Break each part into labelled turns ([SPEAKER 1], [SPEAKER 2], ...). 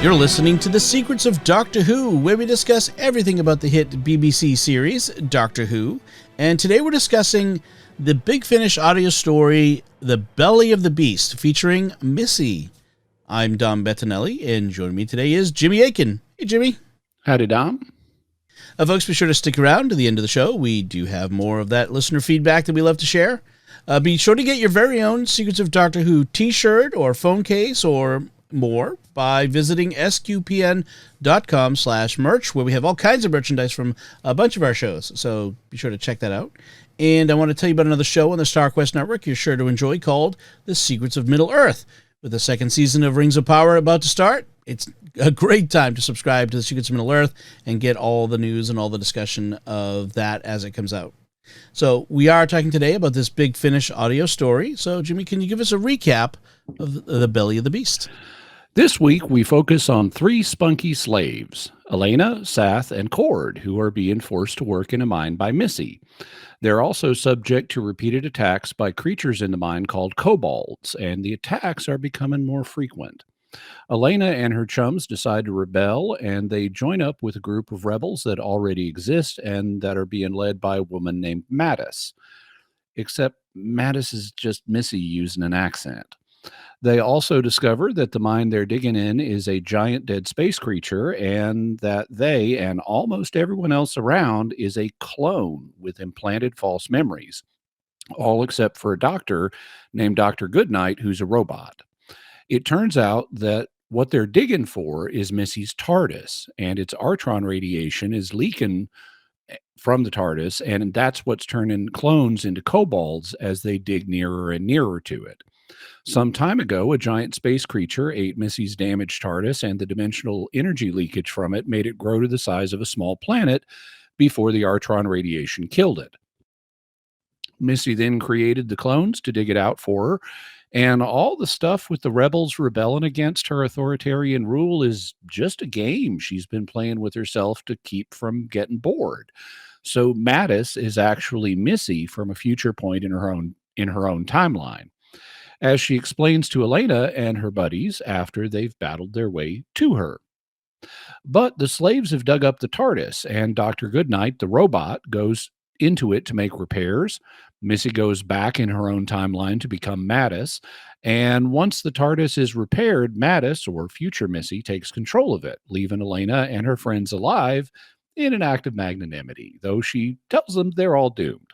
[SPEAKER 1] You're listening to The Secrets of Doctor Who, where we discuss everything about the hit BBC series, Doctor Who. And today we're discussing the Big Finish audio story, The Belly of the Beast, featuring Missy. I'm Dom Bettinelli, and joining me today is Jimmy Akin. Hey, Jimmy.
[SPEAKER 2] Howdy, Dom.
[SPEAKER 1] Folks, be sure to stick around to the end of the show. We do have more of that listener feedback that we love to share. Be sure to get your very own Secrets of Doctor Who t-shirt or phone case or more by visiting sqpn.com/merch, where we have all kinds of merchandise from a bunch of our shows. So be sure to check that out. And I want to tell you about another show on the StarQuest Network you're sure to enjoy called The Secrets of Middle-earth. With the second season of Rings of Power about to start, it's a great time to subscribe to The Secrets of Middle-earth and get all the news and all the discussion of that as it comes out. So we are talking today about this Big Finish audio story. So, Jimmy, can you give us a recap of The Belly of the Beast?
[SPEAKER 2] This week, we focus on three spunky slaves, Elena, Sath, and Cord, who are being forced to work in a mine by Missy. They're also subject to repeated attacks by creatures in the mine called kobolds, and the attacks are becoming more frequent. Elena and her chums decide to rebel, and they join up with a group of rebels that already exist and that are being led by a woman named Mattis. Except Mattis is just Missy using an accent. They also discover that the mine they're digging in is a giant dead space creature, and that they and almost everyone else around is a clone with implanted false memories, all except for a doctor named Dr. Goodnight, who's a robot. It turns out that what they're digging for is Missy's TARDIS, and its Artron radiation is leaking from the TARDIS, and that's what's turning clones into kobolds as they dig nearer and nearer to it. Some time ago, a giant space creature ate Missy's damaged TARDIS, and the dimensional energy leakage from it made it grow to the size of a small planet before the Artron radiation killed it. Missy then created the clones to dig it out for her, and all the stuff with the rebels rebelling against her authoritarian rule is just a game she's been playing with herself to keep from getting bored. So Mattis is actually Missy from a future point in her own timeline, as she explains to Elena and her buddies after they've battled their way to her. But the slaves have dug up the TARDIS, and Dr. Goodnight, the robot, goes into it to make repairs. Missy goes back in her own timeline to become Mattis, and once the TARDIS is repaired, Mattis, or future Missy, takes control of it, leaving Elena and her friends alive in an act of magnanimity, though she tells them they're all doomed.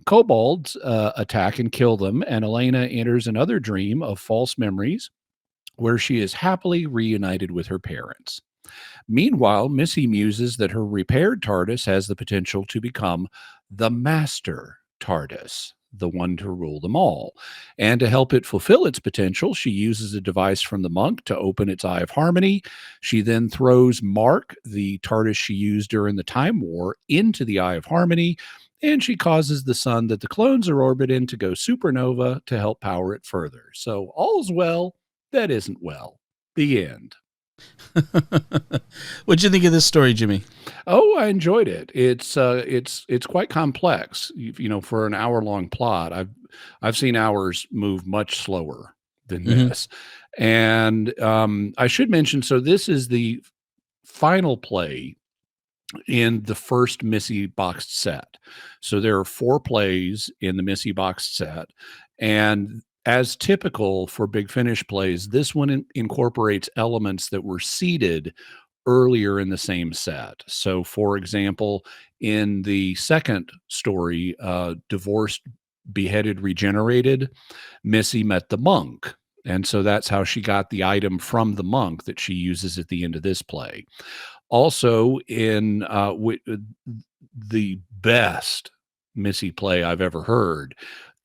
[SPEAKER 2] Kobolds attack and kill them, and Elena enters another dream of false memories where she is happily reunited with her parents. Meanwhile, Missy muses that her repaired TARDIS has the potential to become the Master TARDIS, the one to rule them all. And to help it fulfill its potential, she uses a device from the monk to open its Eye of Harmony. She then throws Mark, the TARDIS she used during the Time War, into the Eye of Harmony, and she causes the sun that the clones are orbiting to go supernova to help power it further. So all's well that isn't well. The end.
[SPEAKER 1] What'd you think of this story, Jimmy?
[SPEAKER 2] Oh, I enjoyed it. It's quite complex. You know, for an hour-long plot, I've seen hours move much slower than this. And I should mention, so this is the final play in the first Missy boxed set. So there are 4 plays in the Missy boxed set, and as typical for Big Finish plays, this one incorporates elements that were seeded earlier in the same set. So, for example, in the second story, Divorced, Beheaded, Regenerated, Missy met the monk. And so that's how she got the item from the monk that she uses at the end of this play. Also, in the best Missy play I've ever heard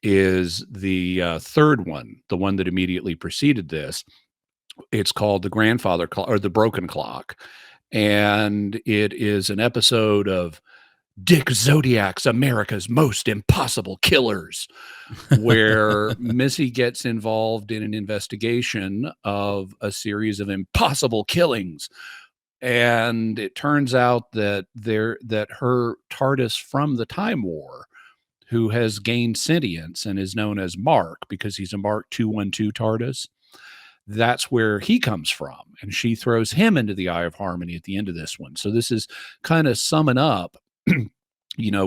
[SPEAKER 2] is the third one, the one that immediately preceded this. It's called The Grandfather Clock, or The Broken Clock. And it is an episode of Dick Zodiac's America's Most Impossible Killers, where Missy gets involved in an investigation of a series of impossible killings. And it turns out that her TARDIS from the Time War, who has gained sentience and is known as Mark because he's a Mark 212 TARDIS, that's where he comes from. And she throws him into the Eye of Harmony at the end of this one. So this is kind of summing up,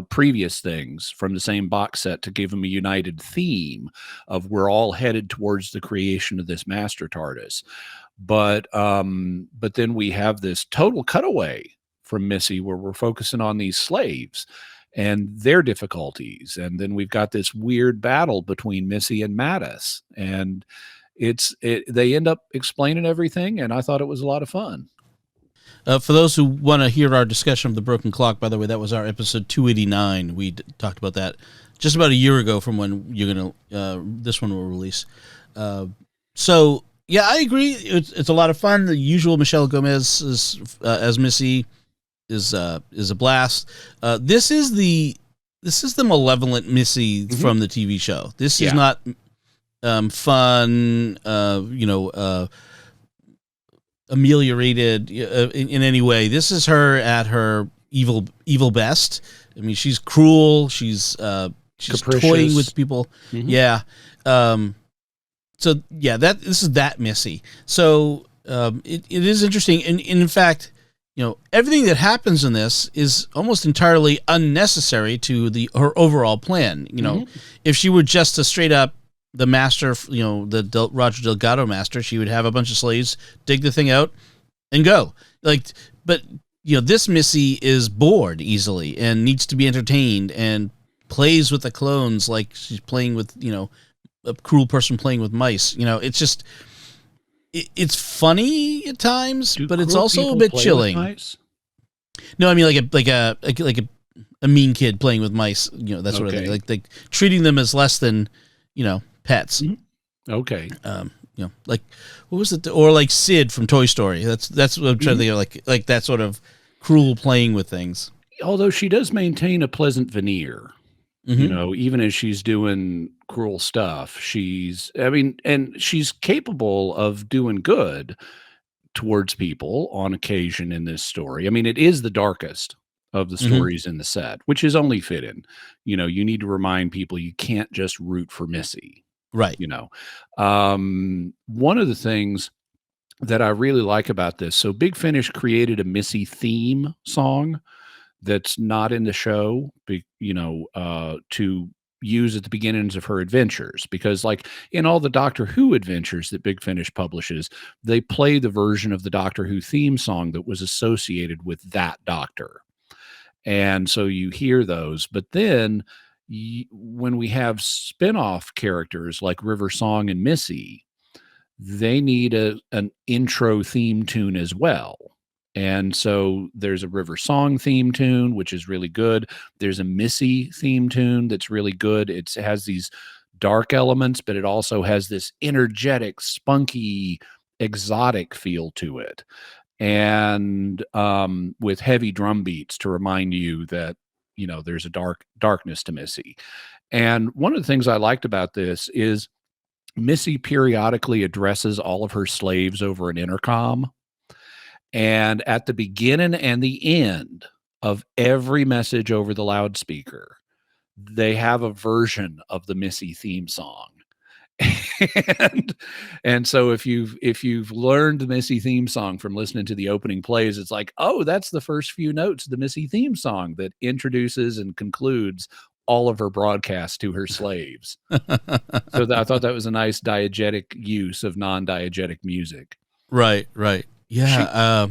[SPEAKER 2] previous things from the same box set to give them a united theme of we're all headed towards the creation of this master TARDIS. But then we have this total cutaway from Missy where we're focusing on these slaves and their difficulties. And then we've got this weird battle between Missy and Mattis. And they end up explaining everything. And I thought it was a lot of fun.
[SPEAKER 1] For those who want to hear our discussion of the Broken Clock, by the way, that was our episode 289. We talked about that just about a year ago from when this one will release. So yeah, I agree. It's a lot of fun. The usual Michelle Gomez as Missy is a blast. This is the malevolent Missy from the TV show. This is not fun. Ameliorated in any way. This is her at her evil best. I mean, she's cruel. She's toying with people. Mm-hmm. Yeah. This is that Missy. So it is interesting, and in fact, everything that happens in this is almost entirely unnecessary to her overall plan. If she were just a straight up the master, the Roger Delgado master, she would have a bunch of slaves dig the thing out and go. But this Missy is bored easily and needs to be entertained and plays with the clones like she's playing with, a cruel person playing with mice. It's just, it's funny at times, but it's also a bit chilling. No, I mean like a mean kid playing with mice. That sort of thing. Like treating them as less than, pets.
[SPEAKER 2] Mm-hmm. Okay.
[SPEAKER 1] Like what was it? Or like Sid from Toy Story. That's what I'm trying to think of. Like that sort of cruel playing with things.
[SPEAKER 2] Although she does maintain a pleasant veneer, even as she's doing cruel stuff, and she's capable of doing good towards people on occasion in this story. I mean, it is the darkest of the stories in the set, which is only fitting. You need to remind people you can't just root for Missy.
[SPEAKER 1] Right.
[SPEAKER 2] One of the things that I really like about this, so Big Finish created a Missy theme song that's not in the show, to use at the beginnings of her adventures, because like in all the Doctor Who adventures that Big Finish publishes, they play the version of the Doctor Who theme song that was associated with that Doctor. And so you hear those, but then when we have spin-off characters like River Song and Missy, they need an intro theme tune as well. And so there's a River Song theme tune, which is really good. There's a Missy theme tune that's really good. It has these dark elements, but it also has this energetic, spunky, exotic feel to it. And with heavy drum beats to remind you that, there's a darkness to Missy. And one of the things I liked about this is Missy periodically addresses all of her slaves over an intercom. And at the beginning and the end of every message over the loudspeaker, they have a version of the Missy theme song. And so if you've learned the Missy theme song from listening to the opening plays, it's like, oh, that's the first few notes of the Missy theme song that introduces and concludes all of her broadcasts to her slaves. So I thought that was a nice diegetic use of non-diegetic music.
[SPEAKER 1] Right. Yeah.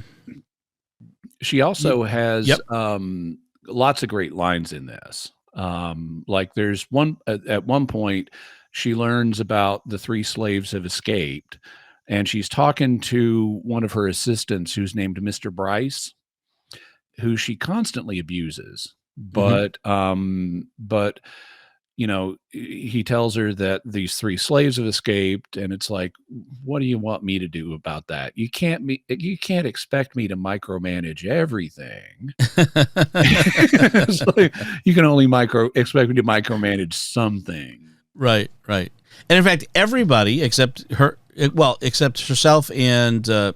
[SPEAKER 2] She also has lots of great lines in this. Like there's one at one point, she learns about the 3 slaves have escaped, and she's talking to one of her assistants who's named Mr. Bryce, who she constantly abuses. But he tells her that these 3 slaves have escaped, and it's like, what do you want me to do about that? You can't expect me to micromanage everything. Like, you can only expect me to micromanage something.
[SPEAKER 1] Right. And in fact, everybody except herself and the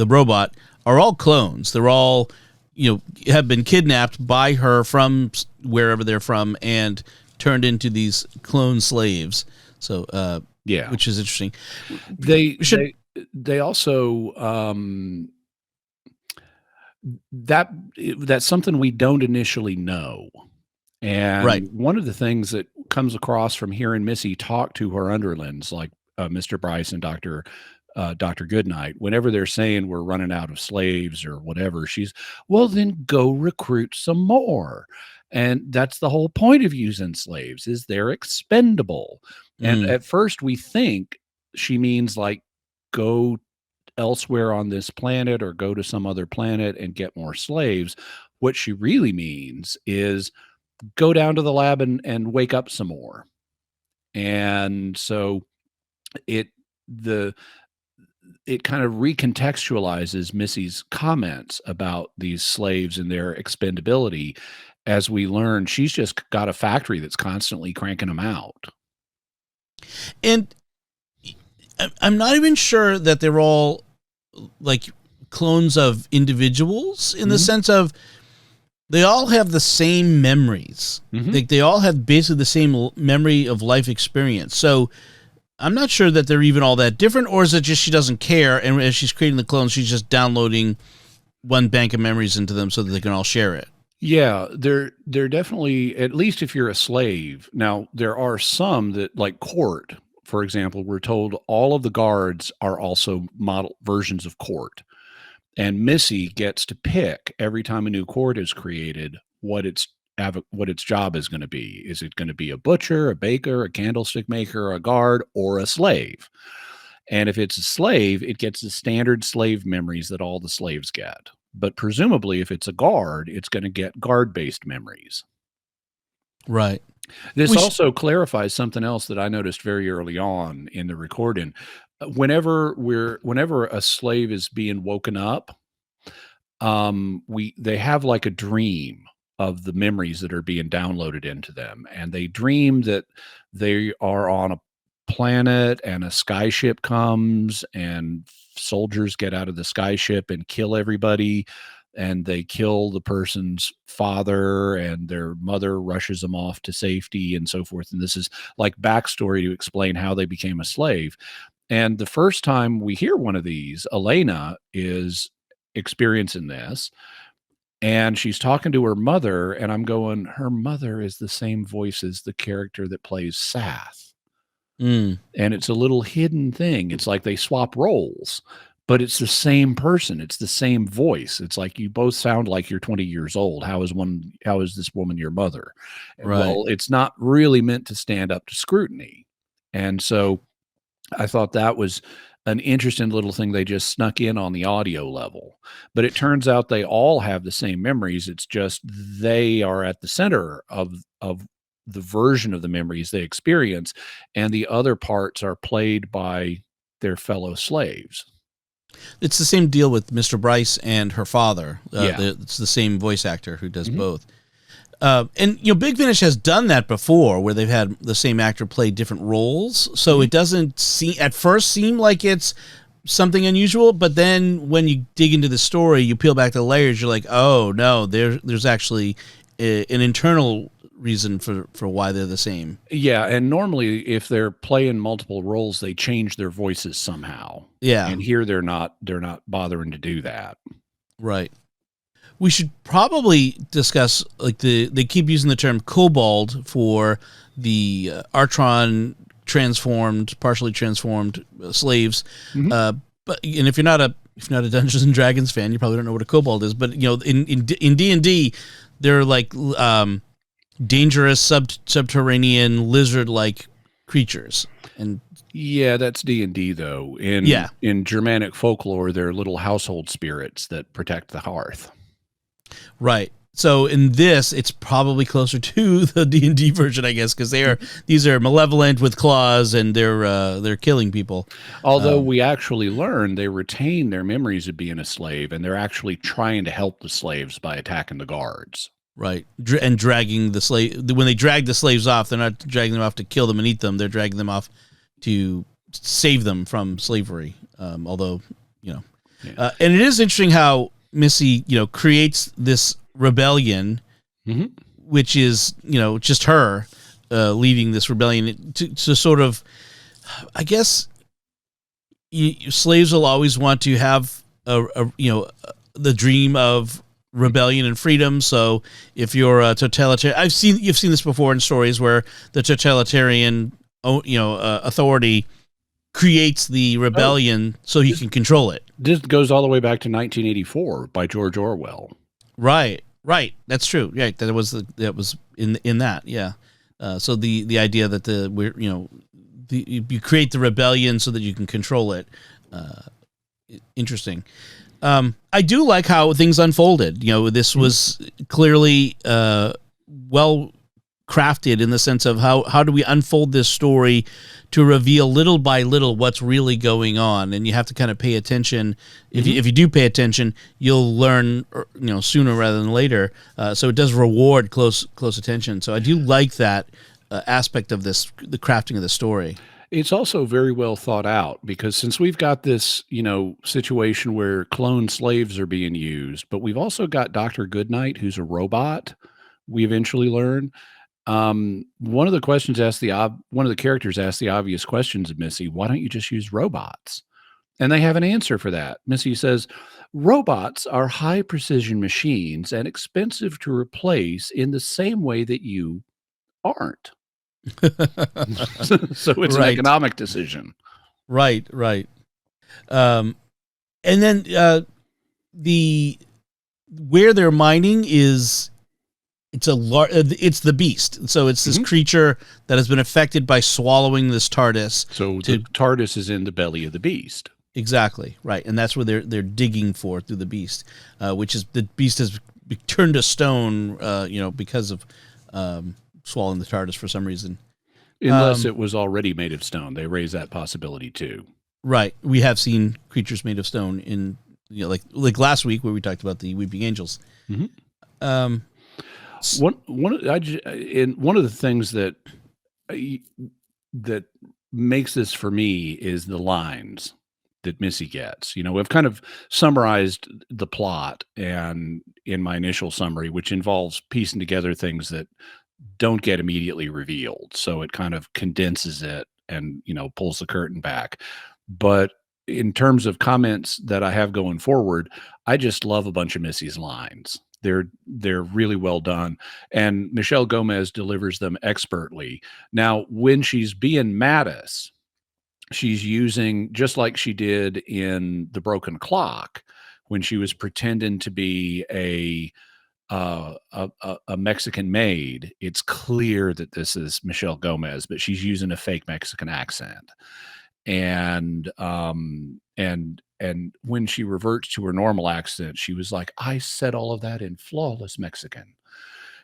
[SPEAKER 1] robot are all clones. They're all, have been kidnapped by her from wherever they're from and turned into these clone slaves. So, which is interesting.
[SPEAKER 2] they also that's something we don't initially know.
[SPEAKER 1] Right.
[SPEAKER 2] And one of the things that comes across from hearing Missy talk to her underlings, like Mr. Bryce and Dr. Goodnight, whenever they're saying we're running out of slaves or whatever, she's, well, then go recruit some more. And that's the whole point of using slaves, is they're expendable. And at first we think she means like go elsewhere on this planet or go to some other planet and get more slaves. What she really means is go down to the lab and wake up some more. And so it the it kind of recontextualizes Missy's comments about these slaves and their expendability. As we learn, she's just got a factory that's constantly cranking them out.
[SPEAKER 1] And I'm not even sure that they're all like clones of individuals in the sense of they all have the same memories. They all have basically the same memory of life experience. So I'm not sure that they're even all that different, or is it just she doesn't care, and as she's creating the clones, she's just downloading one bank of memories into them so that they can all share it?
[SPEAKER 2] Yeah, they're definitely, at least if you're a slave. Now, there are some that, like Court, for example, we're told all of the guards are also model versions of Court. And Missy gets to pick every time a new court is created what its job is going to be. Is it going to be a butcher, a baker, a candlestick maker, a guard, or a slave? And if it's a slave, it gets the standard slave memories that all the slaves get. But presumably, if it's a guard, it's going to get guard-based memories.
[SPEAKER 1] Right.
[SPEAKER 2] This also clarifies something else that I noticed very early on in the recording. Whenever a slave is being woken up, they have like a dream of the memories that are being downloaded into them, and they dream that they are on a planet and a skyship comes and soldiers get out of the skyship and kill everybody, and they kill the person's father, and their mother rushes them off to safety and so forth. And this is like backstory to explain how they became a slave. And the first time we hear one of these, Elena is experiencing this, and she's talking to her mother, and I'm going, her mother is the same voice as the character that plays Sath. And it's a little hidden thing. It's like they swap roles, but it's the same person. It's the same voice. It's like you both sound like you're 20 years old. How is this woman your mother?
[SPEAKER 1] Right.
[SPEAKER 2] Well, it's not really meant to stand up to scrutiny. And so I thought that was an interesting little thing they just snuck in on the audio level. But it turns out they all have the same memories. It's just they are at the center of the version of the memories they experience, and the other parts are played by their fellow slaves.
[SPEAKER 1] It's the same deal with Mr. Bryce and her father.
[SPEAKER 2] Yeah.
[SPEAKER 1] It's the same voice actor who does both. And Big Finish has done that before, where they've had the same actor play different roles. So it doesn't at first seem like it's something unusual, but then when you dig into the story, you peel back the layers, you're like, oh no, there's actually an internal reason for why they're the same.
[SPEAKER 2] Yeah, and normally if they're playing multiple roles, they change their voices somehow.
[SPEAKER 1] Yeah.
[SPEAKER 2] And here they're not bothering to do that.
[SPEAKER 1] Right. We should probably discuss, like, they keep using the term kobold for the Artron partially transformed slaves. But if you're not a Dungeons and Dragons fan, you probably don't know what a kobold is. But in D&D, they're like dangerous subterranean lizard-like creatures. And
[SPEAKER 2] yeah, that's D&D though. In Germanic folklore, they're little household spirits that protect the hearth.
[SPEAKER 1] Right. So in this, it's probably closer to the D&D version, I guess, because these are malevolent with claws, and they're killing people.
[SPEAKER 2] Although we actually learn they retain their memories of being a slave, and they're actually trying to help the slaves by attacking the guards.
[SPEAKER 1] Right. And dragging the slave. When they drag the slaves off, they're not dragging them off to kill them and eat them. They're dragging them off to save them from slavery. And it is interesting how Missy, creates this rebellion, which is, just her leading this rebellion to sort of, I guess, slaves will always want to have the dream of rebellion and freedom. So if you're a totalitarian, you've seen this before in stories where the totalitarian authority creates the rebellion so he can control it.
[SPEAKER 2] This goes all the way back to 1984 by George Orwell.
[SPEAKER 1] Right. That's true. Yeah, that was in that. Yeah. So the idea that you create the rebellion so that you can control it. Interesting. I do like how things unfolded. This was clearly well crafted in the sense of how do we unfold this story to reveal little by little what's really going on, and you have to kind of pay attention. If you do pay attention, you'll learn sooner rather than later. So it does reward close attention. So I do like that aspect of this, the crafting of the story.
[SPEAKER 2] It's also very well thought out because since we've got this, situation where clone slaves are being used, but we've also got Dr. Goodnight, who's a robot, we eventually learn. One of the characters asked the obvious questions of Missy, why don't you just use robots? And they have an answer for that. Missy says, robots are high precision machines and expensive to replace in the same way that you aren't. So it's an economic decision.
[SPEAKER 1] Right. And then where they're mining is it's the beast. So it's this creature that has been affected by swallowing this TARDIS.
[SPEAKER 2] So the TARDIS is in the belly of the beast.
[SPEAKER 1] Exactly. Right. And that's where they're digging for through the beast, which is the beast has turned to stone, because of swallowing the TARDIS for some reason.
[SPEAKER 2] Unless it was already made of stone. They raise that possibility too.
[SPEAKER 1] Right. We have seen creatures made of stone in, like last week where we talked about the Weeping Angels.
[SPEAKER 2] Mm-hmm. One of the things that makes this for me is the lines that Missy gets. We've kind of summarized the plot and in my initial summary, which involves piecing together things that don't get immediately revealed. So it kind of condenses it and, pulls the curtain back. But in terms of comments that I have going forward, I just love a bunch of Missy's lines. They're really well done. And Michelle Gomez delivers them expertly. Now, when she's being Mattis, she's using, just like she did in The Broken Clock, when she was pretending to be a Mexican maid. It's clear that this is Michelle Gomez, but she's using a fake Mexican accent. And when she reverts to her normal accent, she was like, I said all of that in flawless Mexican,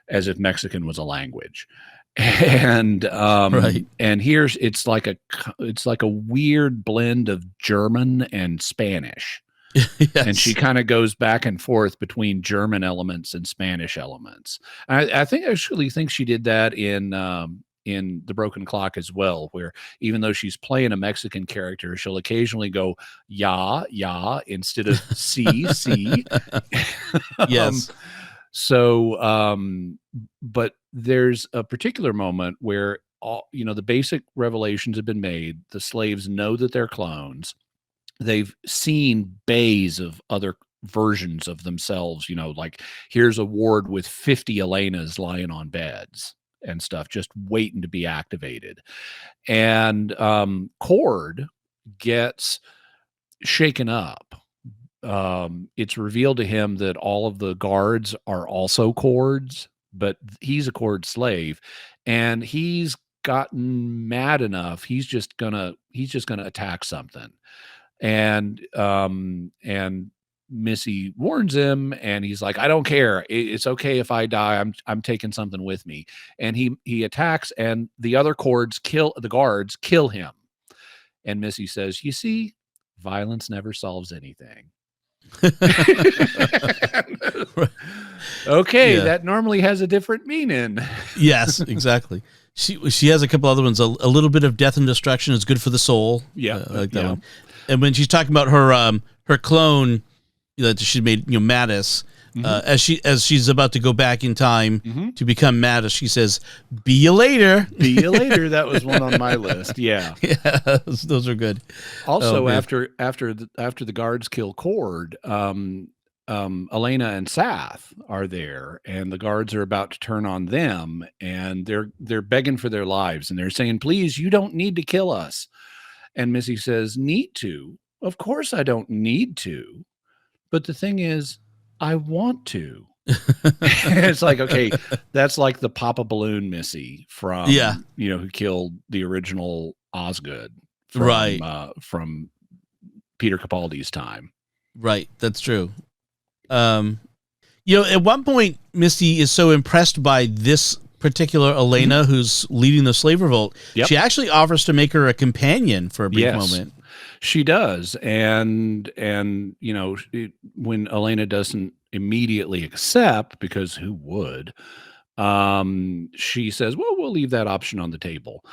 [SPEAKER 2] as if Mexican was a language. And and here's it's like a weird blend of German and Spanish. Yes. And she kind of goes back and forth between German elements and Spanish elements. I actually think she did that in The Broken Clock as well, where even though she's playing a Mexican character, she'll occasionally go ya instead of see.
[SPEAKER 1] Yes.
[SPEAKER 2] But there's a particular moment where the basic revelations have been made. The slaves know that they're clones. They've seen bays of other versions of themselves, like here's a ward with 50 Elenas lying on beds and stuff, just waiting to be activated. And Cord gets shaken up. It's revealed to him that all of the guards are also Cords, but he's a Cord slave, and he's gotten mad enough. He's just gonna attack something. And Missy warns him, and he's like, I don't care. It's okay if I die. I'm taking something with me. And he attacks, and the other guards kill him. And Missy says, you see, violence never solves anything. Okay, yeah. That normally has a different meaning.
[SPEAKER 1] Yes, exactly. She has a couple other ones. A little bit of death and destruction is good for the soul.
[SPEAKER 2] Yeah,
[SPEAKER 1] like that one. And when she's talking about her clone that she made, Mattis, As she's about to go back in time
[SPEAKER 2] Mm-hmm.
[SPEAKER 1] to become Mattis, she says, "Be you later."
[SPEAKER 2] See you later. That was one on my list. Yeah.
[SPEAKER 1] Yeah, those are good.
[SPEAKER 2] Also,
[SPEAKER 1] man.
[SPEAKER 2] after the guards kill Cord, Elena and Sath are there, and the guards are about to turn on them, and they're begging for their lives, and they're saying, "Please, you don't need to kill us." And Missy says, "Need to? Of course I don't need to. But the thing is, I want to." It's like, okay, that's like the Papa Balloon Missy from,
[SPEAKER 1] Yeah.
[SPEAKER 2] who killed the original Osgood from,
[SPEAKER 1] Right.
[SPEAKER 2] From Peter Capaldi's time.
[SPEAKER 1] Right. That's true. At one point, Misty is so impressed by this particular Elena who's leading the slave revolt, she actually offers to make her a companion for a brief moment.
[SPEAKER 2] She does. And when Elena doesn't immediately accept, because who would, she says, well, we'll leave that option on the table.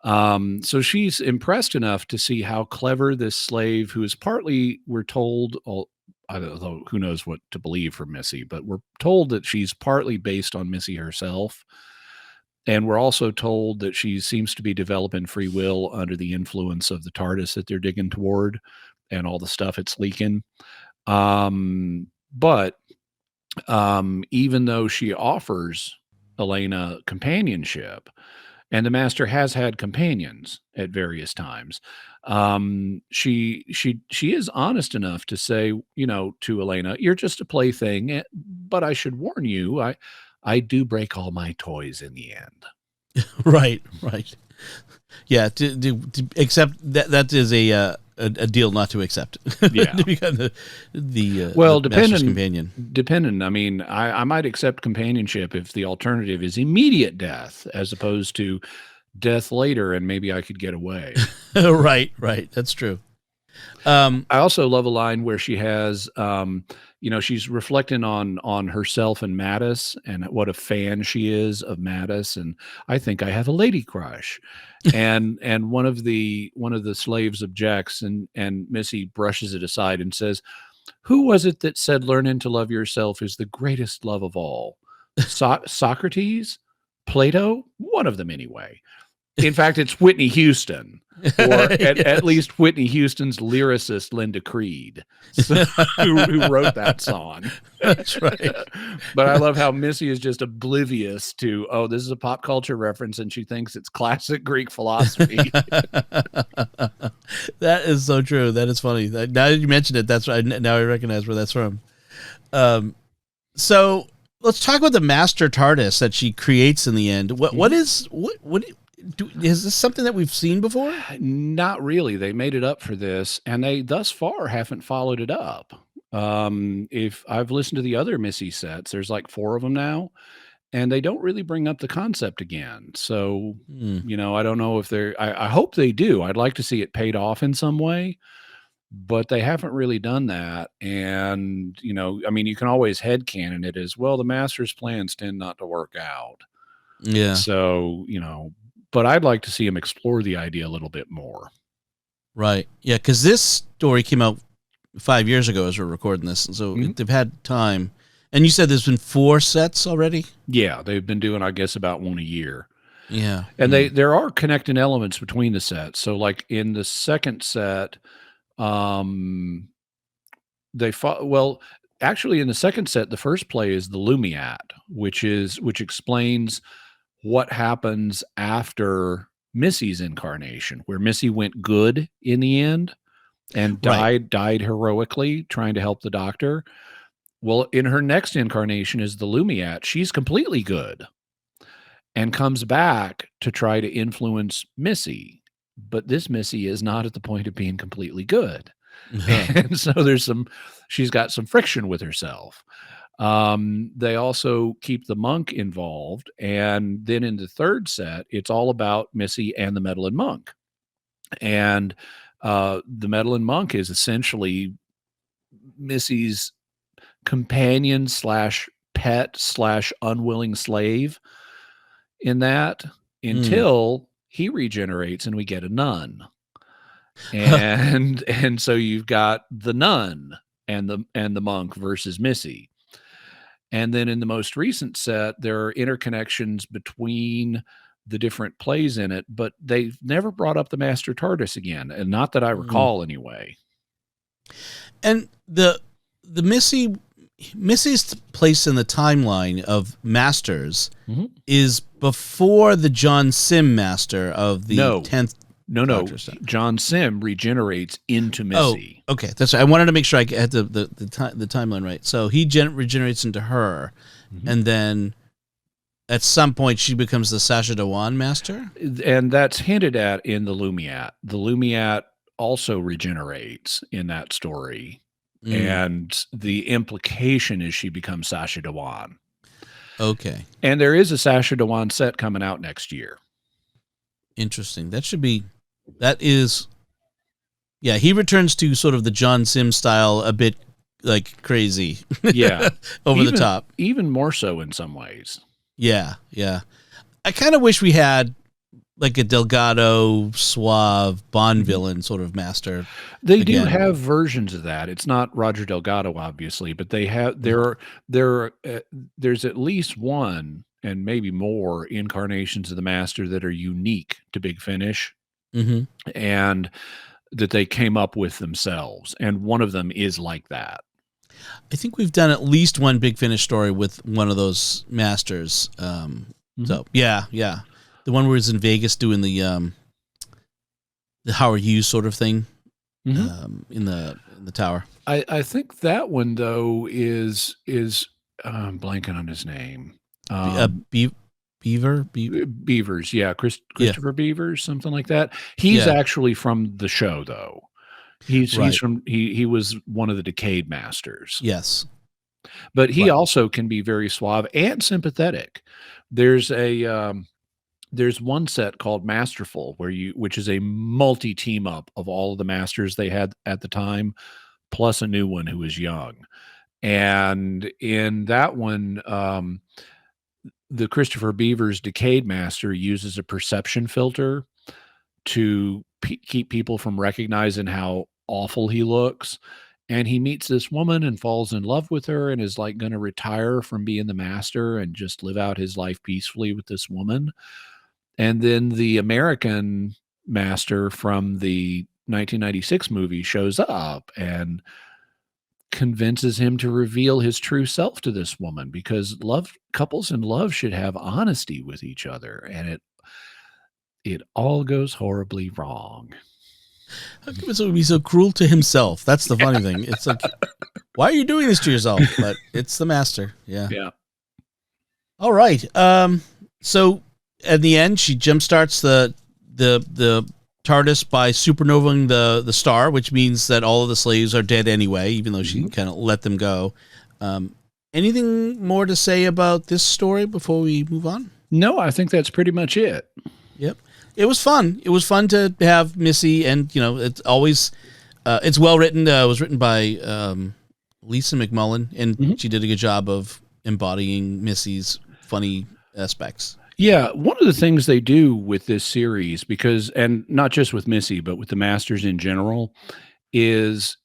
[SPEAKER 2] So she's impressed enough to see how clever this slave, who is partly, we're told, I don't know, who knows what to believe for Missy, but we're told that she's partly based on Missy herself. And we're also told that she seems to be developing free will under the influence of the TARDIS that they're digging toward and all the stuff it's leaking. But even though she offers Elena companionship, and the Master has had companions at various times, she is honest enough to say, to Elena, "You're just a plaything, but I should warn you, I do break all my toys in the end."
[SPEAKER 1] Right. Yeah, to accept that is a deal not to accept.
[SPEAKER 2] Yeah,
[SPEAKER 1] to become the
[SPEAKER 2] depending
[SPEAKER 1] companion.
[SPEAKER 2] Depending, I mean, I might accept companionship if the alternative is immediate death, as opposed to death later, and maybe I could get away.
[SPEAKER 1] Right. That's true.
[SPEAKER 2] I also love a line where she has, she's reflecting on herself and Mattis, and what a fan she is of Mattis, and I think I have a lady crush. and one of the slaves objects, and Missy brushes it aside and says, "Who was it that said learning to love yourself is the greatest love of all? Socrates? Plato? One of them anyway." In fact, it's Whitney Houston, or at least Whitney Houston's lyricist, Linda Creed, who wrote that song.
[SPEAKER 1] That's right.
[SPEAKER 2] But I love how Missy is just oblivious to, this is a pop culture reference, and she thinks it's classic Greek philosophy.
[SPEAKER 1] That is so true. That is funny. Now that you mentioned it, that's right. Now I recognize where that's from. So let's talk about the Master TARDIS that she creates in the end. What is is this something that we've seen before?
[SPEAKER 2] Not really. They made it up for this, and they thus far haven't followed it up. If I've listened to the other Missy sets, there's like 4 of them now, and they don't really bring up the concept again. So, I don't know if I hope they do. I'd like to see it paid off in some way, but they haven't really done that. And, you can always headcanon it as, well, the Master's plans tend not to work out.
[SPEAKER 1] Yeah.
[SPEAKER 2] So, but I'd like to see him explore the idea a little bit more.
[SPEAKER 1] Right. Yeah, because this story came out 5 years ago as we're recording this, so they've had time. And you said there's been 4 sets already?
[SPEAKER 2] Yeah, they've been doing, I guess, about 1 a year.
[SPEAKER 1] Yeah.
[SPEAKER 2] And there are connecting elements between the sets. So, like in the second set, actually in the second set, the first play is the Lumiat, which explains what happens after Missy's incarnation, where Missy went good in the end and died heroically trying to help the Doctor. Well, in her next incarnation is the Lumiat. She's completely good and comes back to try to influence Missy. But this Missy is not at the point of being completely good. And so she's got some friction with herself. They also keep the monk involved. And then in the third set, it's all about Missy and the meddling monk. And the meddling monk is essentially Missy's companion / pet / unwilling slave in that, until he regenerates and we get a nun. And so you've got the nun and the monk versus Missy. And then in the most recent set, there are interconnections between the different plays in it, but they've never brought up the Master TARDIS again, and not that I recall anyway.
[SPEAKER 1] And the Missy's place in the timeline of Masters is before the John Sim Master of the 10th.
[SPEAKER 2] No. John Sim regenerates into Missy.
[SPEAKER 1] Oh, okay. That's right. I wanted to make sure I had the timeline right. So he regenerates into her, and then at some point she becomes the Sacha Dhawan Master?
[SPEAKER 2] And that's hinted at in the Lumiat. The Lumiat also regenerates in that story. And the implication is she becomes Sacha Dhawan.
[SPEAKER 1] Okay.
[SPEAKER 2] And there is a Sacha Dhawan set coming out next year.
[SPEAKER 1] Interesting. Yeah, he returns to sort of the John Sim style, a bit like crazy.
[SPEAKER 2] Yeah.
[SPEAKER 1] Over the top.
[SPEAKER 2] Even more so in some ways.
[SPEAKER 1] Yeah. I kind of wish we had like a Delgado, suave Bond villain sort of master.
[SPEAKER 2] They do have versions of that. It's not Roger Delgado, obviously, but they have there's at least one and maybe more incarnations of the Master that are unique to Big Finish, and that they came up with themselves. And one of them is like that.
[SPEAKER 1] I think we've done at least one Big Finish story with one of those Masters. So yeah. The one where he's in Vegas doing the Howard Hughes sort of thing in the tower.
[SPEAKER 2] I think that one though is I'm blanking on his name. Beavers, yeah, Christopher Beavers, something like that. He's actually from the show though. He's from he was one of the Decayed Masters.
[SPEAKER 1] Yes.
[SPEAKER 2] But he also can be very suave and sympathetic. There's one set called Masterful which is a multi team up of all of the Masters they had at the time, plus a new one who was young. And in that one, the Christopher Beavers Decayed Master uses a perception filter to keep people from recognizing how awful he looks. And he meets this woman and falls in love with her and is like going to retire from being the Master and just live out his life peacefully with this woman. And then the American Master from the 1996 movie shows up and convinces him to reveal his true self to this woman, because couples in love should have honesty with each other, and it all goes horribly wrong.
[SPEAKER 1] How come it would be so cruel to himself? That's the funny thing. It's like, why are you doing this to yourself? But it's the Master. Yeah. All right. So at the end, she jumpstarts the TARDIS by supernovaing the star, which means that all of the slaves are dead anyway, even though she kind of let them go. Anything more to say about this story before we move on?
[SPEAKER 2] No, I think that's pretty much it.
[SPEAKER 1] Yep. It was fun. It was fun to have Missy, and it's always it's well written. It was written by Lisa McMullen, and she did a good job of embodying Missy's funny aspects.
[SPEAKER 2] Yeah, one of the things they do with this series, and not just with Missy, but with the Masters in general, is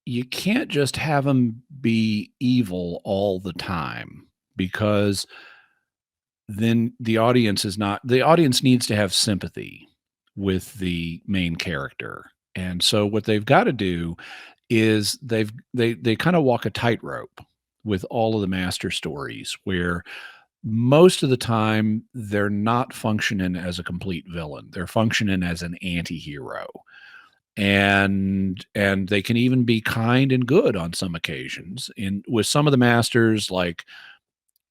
[SPEAKER 2] you can't just have them be evil all the time, because then the audience needs to have sympathy with the main character. And so what they've got to do is they kind of walk a tightrope with all of the Master stories, where most of the time they're not functioning as a complete villain. They're functioning as an anti-hero. And they can even be kind and good on some occasions. With some of the Masters, like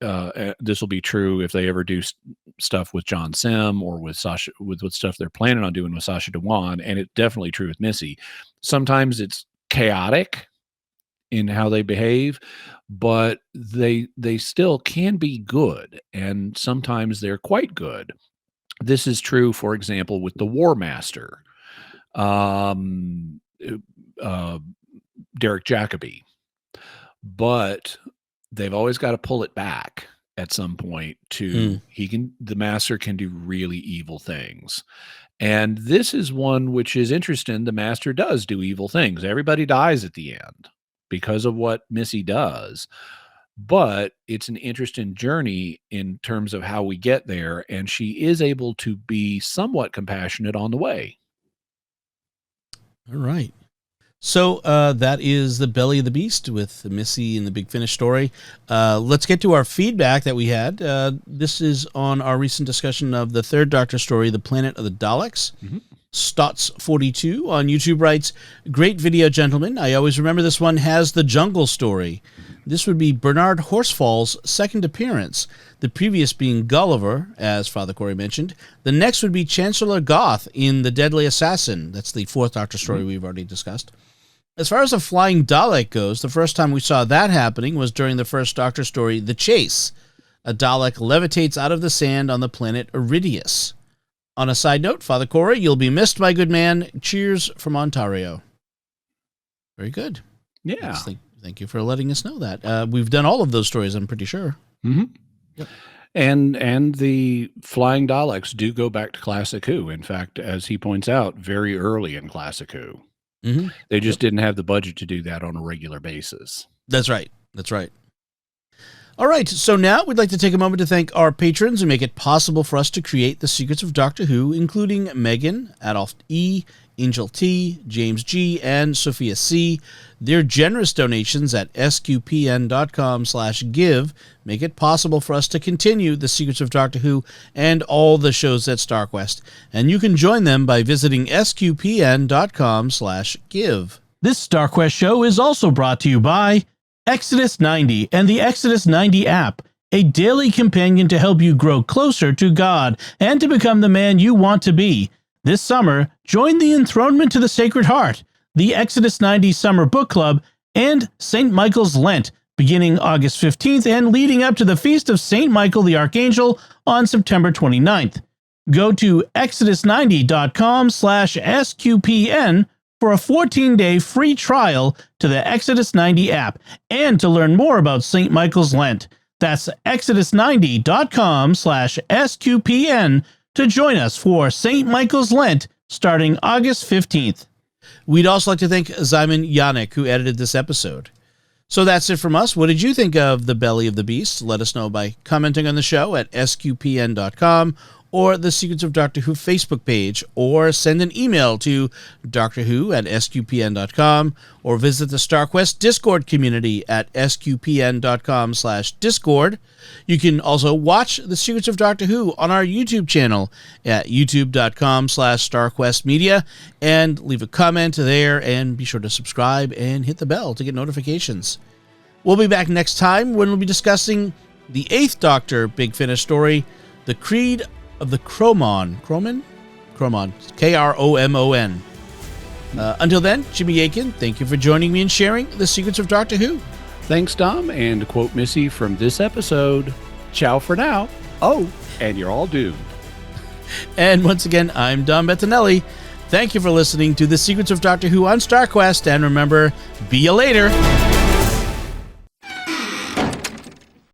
[SPEAKER 2] this will be true if they ever do stuff with John Sim or with stuff they're planning on doing with Sacha Dhawan, and it's definitely true with Missy. Sometimes it's chaotic in how they behave, but they still can be good, and sometimes they're quite good. This is true, for example, with the War Master, Derek Jacobi, but they've always got to pull it back at some point the Master can do really evil things. And this is one which is interesting. The Master does do evil things. Everybody dies at the end because of what Missy does. but it's an interesting journey in terms of how we get there, and she is able to be somewhat compassionate on the way.
[SPEAKER 1] All right. So that is The Belly of the Beast with Missy and the Big Finish story. Let's get to our feedback that we had. This is on our recent discussion of the third Doctor story, The Planet of the Daleks.
[SPEAKER 2] Mm-hmm.
[SPEAKER 1] Stotts42 on YouTube writes, "Great video, gentlemen. I always remember this one has the jungle story. This would be Bernard Horsfall's second appearance, the previous being Gulliver, as Father Corey mentioned. The next would be Chancellor Goth in The Deadly Assassin." That's the fourth Doctor story we've already discussed. As far as a flying Dalek goes, the first time we saw that happening was during the first Doctor story, The Chase. A Dalek levitates out of the sand on the planet Iridius. On a side note, Father Corey, you'll be missed, my good man. Cheers from Ontario. Very good.
[SPEAKER 2] Yeah.
[SPEAKER 1] Thank you for letting us know that. We've done all of those stories, I'm pretty sure.
[SPEAKER 2] Mm-hmm.
[SPEAKER 1] Yep.
[SPEAKER 2] And the flying Daleks do go back to Classic Who. In fact, as he points out, very early in Classic Who.
[SPEAKER 1] Mm-hmm.
[SPEAKER 2] They just didn't have the budget to do that on a regular basis.
[SPEAKER 1] That's right. That's right. All right, so now we'd like to take a moment to thank our patrons who make it possible for us to create The Secrets of Doctor Who, including Megan, Adolf E., Angel T., James G., and Sophia C. Their generous donations at sqpn.com/give make it possible for us to continue The Secrets of Doctor Who and all the shows at StarQuest, and you can join them by visiting sqpn.com/give. This StarQuest show is also brought to you by Exodus 90 and the Exodus 90 app, a daily companion to help you grow closer to God and to become the man you want to be. This summer, join the Enthronement to the Sacred Heart, the Exodus 90 Summer Book Club, and St. Michael's Lent, beginning August 15th and leading up to the Feast of St. Michael the Archangel on September 29th. Go to exodus90.com/SQPN for a 14-day free trial to the Exodus 90 app and to learn more about St. Michael's Lent. That's exodus90.com/SQPN to join us for St. Michael's Lent starting August 15th. We'd also like to thank Zyman Yannick, who edited this episode. So that's it from us. What did you think of The Belly of the Beast? Let us know by commenting on the show at sqpn.com or the Secrets of Doctor Who Facebook page, or send an email to drwho@sqpn.com, or visit the StarQuest Discord community at sqpn.com/discord. You can also watch The Secrets of Doctor Who on our YouTube channel at youtube.com/StarQuestMedia, and leave a comment there, and be sure to subscribe and hit the bell to get notifications. We'll be back next time when we'll be discussing the 8th Doctor Big Finish story, The Creed of the Cromon. Cromon? Kromon. Until then, Jimmy Akin, thank you for joining me and sharing The Secrets of Doctor Who.
[SPEAKER 2] Thanks, Dom, and to quote Missy from this episode, ciao for now. Oh, and you're all doomed.
[SPEAKER 1] And once again, I'm Dom Bettinelli. Thank you for listening to The Secrets of Doctor Who on StarQuest, and remember, be you later.